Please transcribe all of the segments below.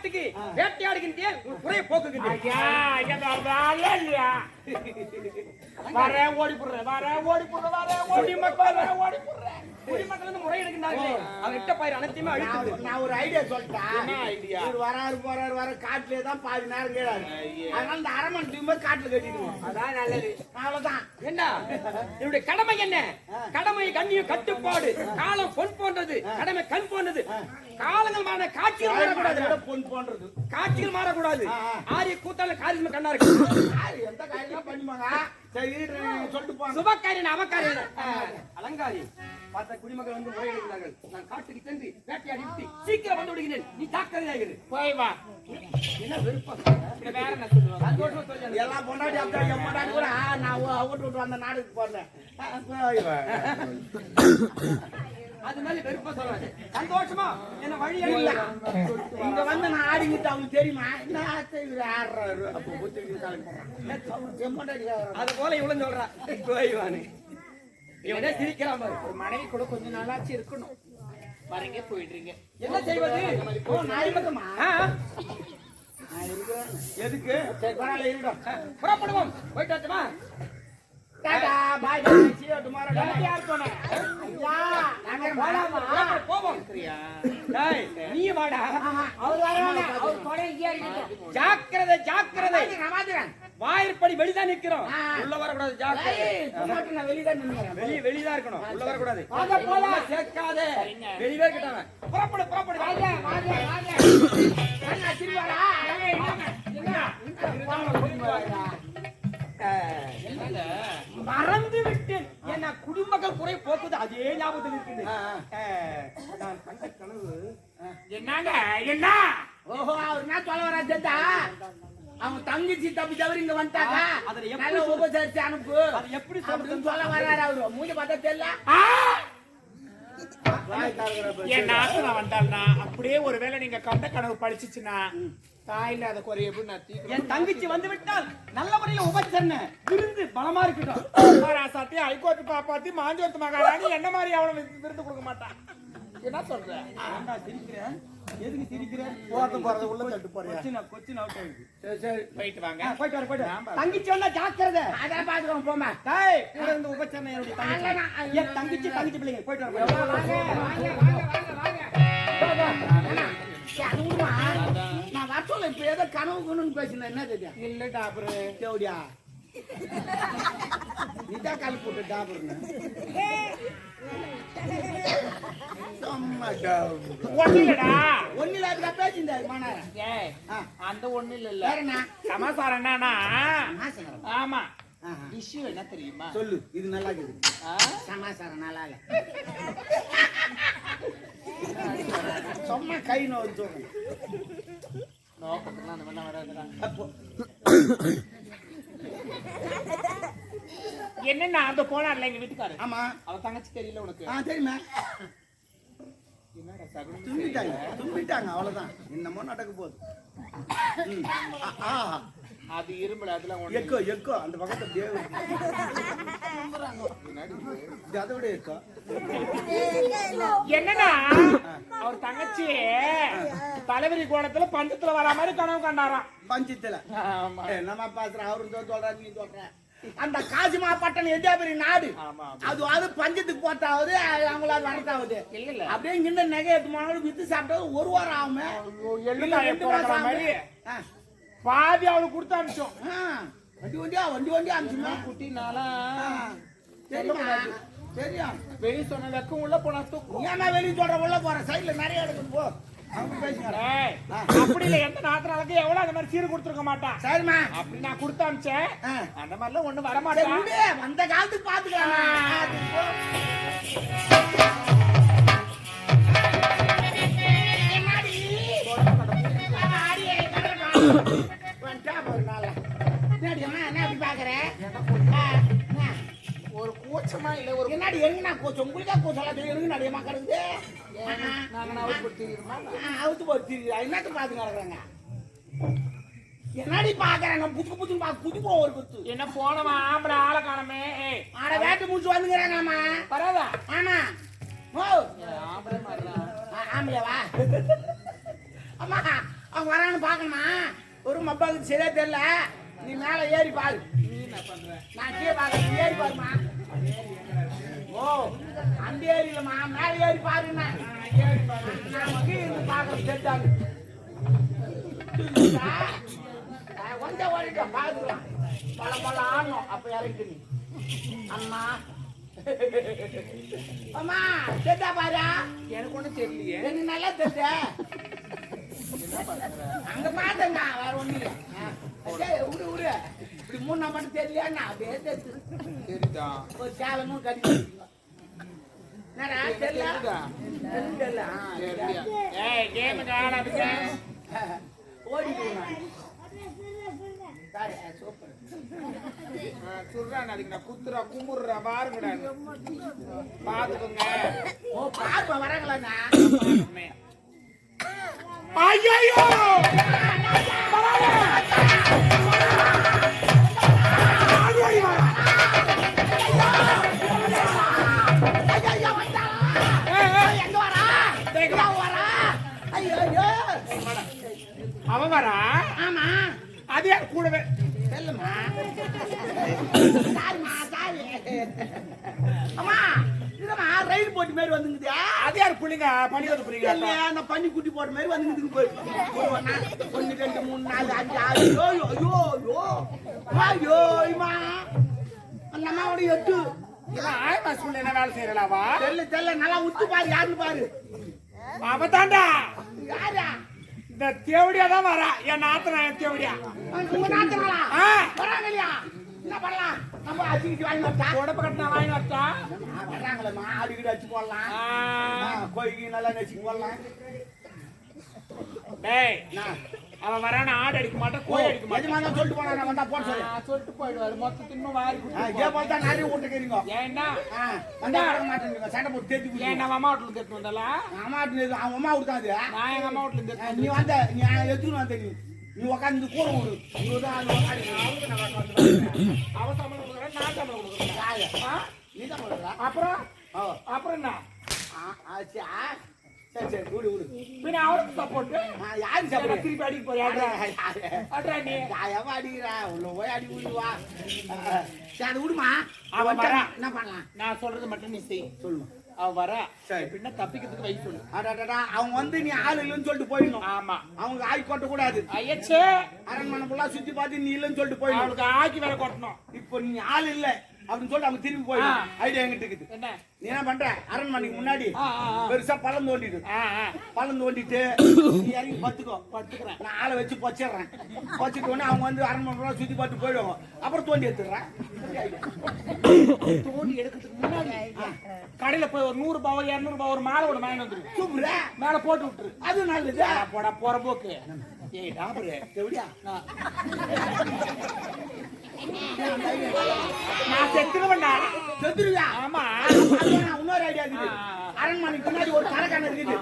காட்டுக்கு வேட்டையாடுகின்றேன், உன் குறைய போக்குகின்றேன். இல்லையா வர ஓடி போடுறேன், வர ஓடி போடுறேன், வர ஓடி மக்கள் வர ஓடி போடுறேன். குடிமக்கள் வந்து முறையிடுகின்றார்களே, அவங்க இட்ட பயிர் அனைத்தையுமே அழித்து. நான் ஒரு ஐடியா சொல்லிட்டேன். என்ன ஐடியா? இவர் வராரு போறாரு வர காட்டுலயே தான் பாதி நேரம் கேடாரு. அதனால இந்த அரமன் தூய்மை காட்டுல கட்டிடுவோம். அதான் நல்லது. அவ்வளவுதான். என்ன என்னுடைய கடமை என்ன? கடமை கண்ணியம் கட்டுப்பாடு. காலம் பொன் போன்றது, கடமை கண் போன்றது. காலங்கள் மாற, காட்சிகள் மாறக்கூடாது. பொன் போன்றது, காட்சிகள் மாறக்கூடாது. ஆரிய கூத்தால காரியம் கண்ணா இருக்கு. எந்த காரியம் பண்ணிப்பாங்க. சரி சொல்லிட்டு போங்க. சுபக்காரியன் அவக்காரியன் அலங்காரி பார்த்த குடிமக்கள் வந்து முறையிடுகிறார்கள். நான் காட்டுக்கு சென்று வேட்டையாடி விட்டு சீக்கிரம் வந்து விடுகிறேன். நீ ஜாக்கிரதையாகிரு. போய் வா. என்ன விருப்பம்? வேற என்ன சொல்லுவாங்க? சந்தோஷமா சொல்லு. எல்லாம் பொண்டாட்டி அப்படி என் பொண்டாட்டி கூட நான் அவுட்டு விட்டு அந்த நாடுக்கு போறேன். அது மாதிரி விருப்பம் சொல்லாது. சந்தோஷமா என்ன வழி இல்ல இங்க வந்து நான் ஆடிக்கிட்டு அவங்களுக்கு தெரியுமா என்ன ஆடுறாரு. அப்போ அது போல இவ்வளவு சொல்றா கோய்வானு இவனே சிரிக்கிறான் பாரு. ஒரு மனைவி கூட கொஞ்சம் நாளாச்சு இருக்கணும். வரீங்க போயிடுறீங்க, என்ன செய்வது? எதுக்கு? சரி பரவாயில்ல இருக்கட்டும். புறப்படுவோம். போயிட்டாச்சுமா? டாடா பாய் பாய் see you tomorrow. யார் போனே? ஐயா நாங்க போலாமா? போவோம். டேய் நீ வாடா. அவர் வரானே, அவர் போறே இங்க இருக்கட்டும். ஜாக்கிரதை ஜாக்கிரதை. நமாதுறேன். வாயிற்படி வெளிதான் நிக்கிறோம், உள்ள வர கூடாது. ஜாக்கிரதை. டொமேட்டோ நான் வெளிய தான் நின்னுறேன். வெளிதான் இருக்கணும், உள்ள வர கூடாது. வாங்க போலாம். சேர்க்காதே, வெளியே கிட்டாங்க. புறப்படு புறப்படு. வாங்க வாங்க வாங்க. அண்ணா திருவாடா. மறந்து விட்டேன். என்ன குடிமக்கள் குறை போக்குது அதே ஞாபகத்தில் இருக்குது. நான் கண்ட கனவு என்னங்க என்ன? ஓஹோ அவர் என்ன சொல்ல வரா ஜெட்டா? அவங்க தங்கச்சி தப்பி தவிர இங்க வந்துட்டாங்க. அதுல நல்ல உபசரிச்சு அனுப்பு. அது எப்படி சொல்ல வர்றாரு அவரு. மூஞ்சி பார்த்தா தெரியல. என் நாக்கு நான் வந்தாள்னா அப்படியே ஒருவேளை நீங்க கண்ட கனவு படிச்சுச்சுன்னா தாயில அதை குறைய எப்படி நான் தீர்க்க. என் தங்கச்சி வந்து விட்டால் நல்ல முறையில் உபச்சரண விருந்து பலமா இருக்கட்டும். சத்திய ஹைகோர்ட் பாப்பாத்தி மாஞ்சோத்து மகாராணி என்ன மாதிரி அவனை விருந்து கொடுக்க மாட்டான். என்ன சொல்ற? சிரிக்கிறேன். எதுக்கு சிரிக்கிறேன்? போறது உள்ள தட்டு போறியா? கொச்சின் அவுட் ஆயிடுச்சு. சரி சரி போயிட்டு வாங்க. போயிட்டு வர போயிட்டு. தங்கச்சி வந்தா ஜாக்கிரதை. அதான் பாத்துக்கோங்க போமா. டேய் கூட இருந்து உபச்சரண என்னுடைய தங்கச்சி. என் தங்கச்சி பிள்ளைங்க போயிட்டு வர. நான் வரச்சோல இப்ப ஏதோ கனவு கொண்டு பேசினேன். என்ன தெரியும்? இல்ல டாபரு தேவடியா நீதான் காலி போட்டு டாபர்னு ஒண்ணுலடா ஒன்னில அதுக்கா பேசியிருந்தாரு மானார. ஏய் அந்த ஒண்ணு இல்ல வேற என்ன சமாசாரம் என்னன்னா ஆமா ஆஹா. இஷ்யூ என்ன தெரியுமா? சொல்லு. இது நல்லா இருக்குது. சமாசாரம் நல்லா இல்ல. சும்மா கை நோய் சொல்றேன். நோக்கத்துலாம் அந்த மாதிரிலாம் வராதுடா. என்னன்னா அந்த போனார்ல எங்க வீட்டுக்காரு. ஆமா அவ தங்கச்சி தெரியல உனக்கு? தெரியுமா? என்னடா சகுனம் தும்பிட்டாங்க அவ்வளவுதான். என்னமோ நடக்க போகுது. அது இரும்பல அதெல்லாம் ஒண்ணு. எக்கோ எக்கோ அந்த பக்கத்துல தேவ அதை விட எக்கோ. என்னன்னா அவர் தங்கச்சி தலைவரி கோணத்துல பஞ்சத்துல வர மாதிரி கனவு கண்டாராம். பஞ்சத்துல நம்ம பாக்குறோம். அவரு சொல்றாரு நீ சொல்ற. அந்த காசிமா பட்டன் எதா பெரிய நாடு. அது பஞ்சத்துக்கு போட்டாவது அவங்களால வரட்டாவது இல்ல. அப்படியே இங்க நகை எடுத்து போனாலும் வித்து சாப்பிட்டது ஒரு வாரம் ஆகுமே. பாதி அவளுக்கு கொடுத்து அனுப்பிச்சோம். வண்டி வண்டியா அனுப்பிச்சுமா குட்டினாலா தெரியும். வெளி சொன்ன வெக்கம் உள்ள போனா தூக்கும். ஏன்னா வெளியே சொல்ற உள்ள போற சைட்ல நிறைய எடுக்கணும் போ. அப்படி இல்ல எந்த நாத்தினாலுக்கு எவ்வளவு அந்த மாதிரி சீர் கொடுத்துருக்க மாட்டான். சரிமா அப்படி நான் கொடுத்து அனுப்பிச்சேன். அந்த மாதிரிலாம் ஒண்ணு வர மாட்டேன். அந்த காலத்துக்கு பாத்துக்கலாம். ஒரு கூச்சமா இல்ல ஒரு என்னடி எங்கண்ணா கூச்சம்? உங்களுக்கா கூச்சம் எங்க நடிகமா கிடக்குது. அவுத்து போட்டு என்னத்து பாத்து கிடக்குறாங்க. என்னடி பாக்குறாங்க? புச்சு புச்சு புச்சு போ ஒரு குத்து. என்ன போனவா ஆம்பளை ஆளை காணமே. ஆட வேட்டு முடிச்சு வந்துக்கிறாங்கம்மா. பரவாயில்ல. ஆமா ஓ ஆம்பளை மாதிரிதான். ஆம்பளைவா? அம்மா அவங்க வரான்னு பாக்கணுமா ஒரு மப்பாவுக்கு சரியா தெரியல நீ மேல ஏறி பாரு நீ என்ன பண்ற? நான் கீழே பாக்குறேன் நீ ஏறி பாருமா ஓ அந்த ஏரியிலமா மேல ஏறி பாருங்க நான் கீழே இருந்து பாக்குறேன் தெரிஞ்சாங்க கொஞ்சம் ஓடிட்ட பாத்துக்கலாம் பல பல ஆடணும் அப்ப இறங்கிட்டு நீ அம்மா அம்மா தெரியா பாரு எனக்கு ஒண்ணும் தெரியலையே. எனக்கு நல்லா தெரிஞ்ச அங்க பாத்தேங்க வேற ஒண்ணு இல்ல விடு விடு இப்படி 3 நாள் மட்டும் தெரியலையா அப்படியே சரிதா. ஒரு சேலமும் கட்டி என்னடா தெரியல தெரியல சரியா. ஏய் கேம் ஆடாதீங்க. ஓடி போனா சூப்பர் சொல்றான் அதுக்கு நான் குத்துறா கும்புறா பாருங்கடா. பாத்துக்கோங்க. ஓ பாப்பா வரங்களா ஐயோ அவன் வரா. ஆமா அதே கூடவே செல்லுமா சாரிமா சாரி அம்மா இதுமா ரயில் போட்டு மாதிரி வந்துங்குதா அதே யார் புள்ளிங்க பனி வந்து புள்ளிங்க இல்லையா நான் பண்ணி குட்டி போட்ட மாதிரி வந்துங்குதுங்க போய் 1 2 3 4 5 6 ஐயோ ஐயோ ஐயோ ஐயோமா அந்த அம்மாவோட 8 இவன் ஆயமா சொல்ல என்ன வேலை செய்யறாவா? தெரியல நல்லா உத்து பாரு யாருன்னு பாரு அவ தாண்டா யாரா இந்த தேவடியா தான் வரா. என் நாத்தனா என் தேவடியா உங்க நாத்தனாளா வராங்க இல்லையா என்ன பண்ணலாம் நம்ம அடிக்கிட்டு வாங்கி வரட்டா உடம்பு கட்டினா வாங்கி வரட்டா. வர்றாங்களேம்மா ஆடிக்கிட்டு வச்சு போடலாம் கோழிக்கு நல்லா நச்சு போடலாம் டேய் அவன் வரான ஆடு அடிக்க மாட்டான் கோழி அடிக்க மாட்டான். எஜமானா சொல்லிட்டு போனா நான் வந்தா போட சொல்லு சொல்லிட்டு போயிடுவாரு. மொத்த தின்னும் வாரி இதே போல தான் நிறைய விட்டுக்கிறீங்க ஏன்னா வந்தா வர மாட்டேங்க சண்டை போட்டு தேத்தி ஏன் நம்ம அம்மா வீட்டுல இருந்து எடுத்து வந்தாலா? அம்மா அவன் அம்மா விடுத்தாது நான் எங்க அம்மா வீட்டுல இருந்து எடுத்து நீ வந்த நீ எதுன்னு வந்த நீ உட்காந்து கூட விடு அவன் சம்பளம் கொடுக்குறேன் நான் சம்பளம் கொடுக்குறேன். நீ தான் போடுறா அப்புறம் அப்புறம் என்ன சரி சரி விடு விடு பின்ன அவருக்கு சப்போர்ட் யாரு சாப்பிட திருப்பி அடிக்க போறியா? அட்ரா நீ எவ அடிக்கிறா உள்ள போய் அடி விடுவா சரி அது விடுமா அவன் வரா. என்ன பண்ணலாம் நான் சொல்றது மட்டும் நீ செய். சொல்லுமா அவ வரா. சரி. பின்ன தப்பிக்கிறதுக்கு வழி சொல்லு. அடடா அவங்க வந்து நீ ஆள் இல்லைன்னு சொல்லிட்டு போயிடணும் ஆமா அவங்க ஆய் கொட்ட கூடாது ஐயச்சே அரண்மனை ஃபுல்லா சுத்தி பார்த்து நீ இல்லைன்னு சொல்லிட்டு போயிடணும் அவளுக்கு ஆக்கி வேற கொட்டணும். இப்போ நீ ஆள் இல்ல அப்படின்னு சொல்லிட்டு அவங்க திரும்பி போயிடணும் ஐடியா எங்கிட்ட இருக்குது என்ன நீ என்ன பண்ற அரண்மனைக்கு முன்னாடி பெருசா பள்ளம் தோண்டிடு பள்ளம் தோண்டிட்டு நீ இறங்கி பத்துக்கிறேன் நான் ஆளை வச்சு பொச்சிடுறேன் பொச்சிட்டு உடனே அவங்க வந்து அரண்மனை சுத்தி பார்த்து போயிடுவாங்க அப்புறம் தோண்டி எடுத்துடுறேன் தோண்டி எடுக்கிறதுக்கு முன்னாடி கடையில போய் ஒரு 100 ரூபாய் 200 ரூபாய் ஒரு மாலை ஒண்ணு வாங்கி வந்துரு. சூப்பர மேல போட்டு விட்டுரு. அது நல்லது போடா போற போக்கு. ஏய் டாபரு எப்படியா நான் செத்துருவேன்டா. செத்துருவியா ஆமா இன்னொரு ஐடியா இருக்குது அரண்மனைக்கு முன்னாடி ஒரு கரைக்கான இருக்குது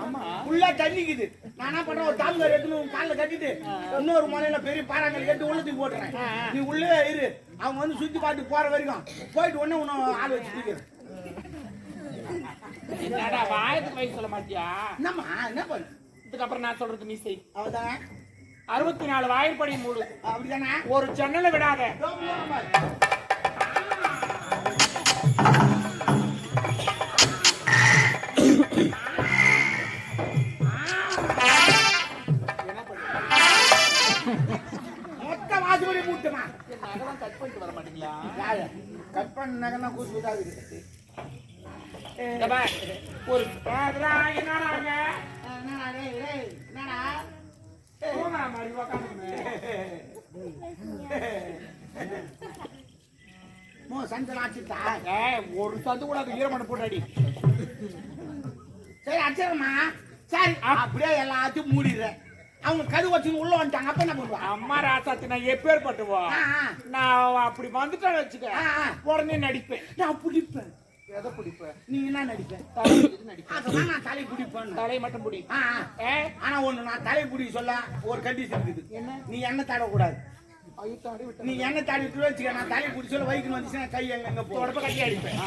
ஃபுல்லா தண்ணிக்குது நான் என்ன பண்றேன் ஒரு தாம்பர் எடுத்து உன் காலில் கட்டிட்டு இன்னொரு மலையில பெரிய பாறாங்கல் கட்டி உள்ளத்துக்கு போட்டுறேன் நீ உள்ளே இரு அவங்க வந்து சுத்தி பார்த்து போற வரைக்கும் போயிட்டு உடனே உன்ன ஆள் வச்சு என்னடா வாயத்துக்கு வயசு சொல்ல மாட்டியா? என்னம்மா என்ன பண்ணு இதுக்கப்புறம் நான் சொல்றது நீ செய். அவதானே 64 வாயிற்படி மூடு. அப்படிதானே ஒரு ஜன்னலை விடாத. மொத்த வாசப்படி மூட்டுமா நகரம் கட் பண்ணிட்டு வர மாட்டீங்களா? கட் பண்ண நகர்னா கூசு விடாது ஒரு என்னடாங்க என்னடா மாதிரி சந்தன ஆச்சுட்டா ஒரு சந்து கூட அது ஈரமண்ண போட்டாடி. சரி அச்சரம்மா சரி அப்படியே எல்லாத்தையும் மூடிடுறேன் அவங்க கது வச்சு உள்ள வந்துட்டாங்க அப்ப என்ன பண்ணுவா அம்மா ராசாத்தி நான் எப்பேற்பட்டுவோம் நான் அப்படி வந்துட்டேன்னு வச்சுக்க உடனே நடிப்பேன். நான் பிடிப்பேன். எதை பிடிப்பேன்? நீ என்ன நடிப்பேன்? நடிப்பேன். நான் தலை பிடிப்பேன். தலை மட்டும் பிடி. ஆனா ஒண்ணு நான் தலை பிடி சொல்ல ஒரு கண்டிஷன் இருக்குது. என்ன? நீ எண்ணெய் தடக்கூடாது. நீ எண்ணெய் தடவிட்டு வச்சுக்க நான் தலை பிடி சொல்ல வைக்கணும் வந்துச்சுன்னா கை எங்க போ கட்டி அடிப்பேன்.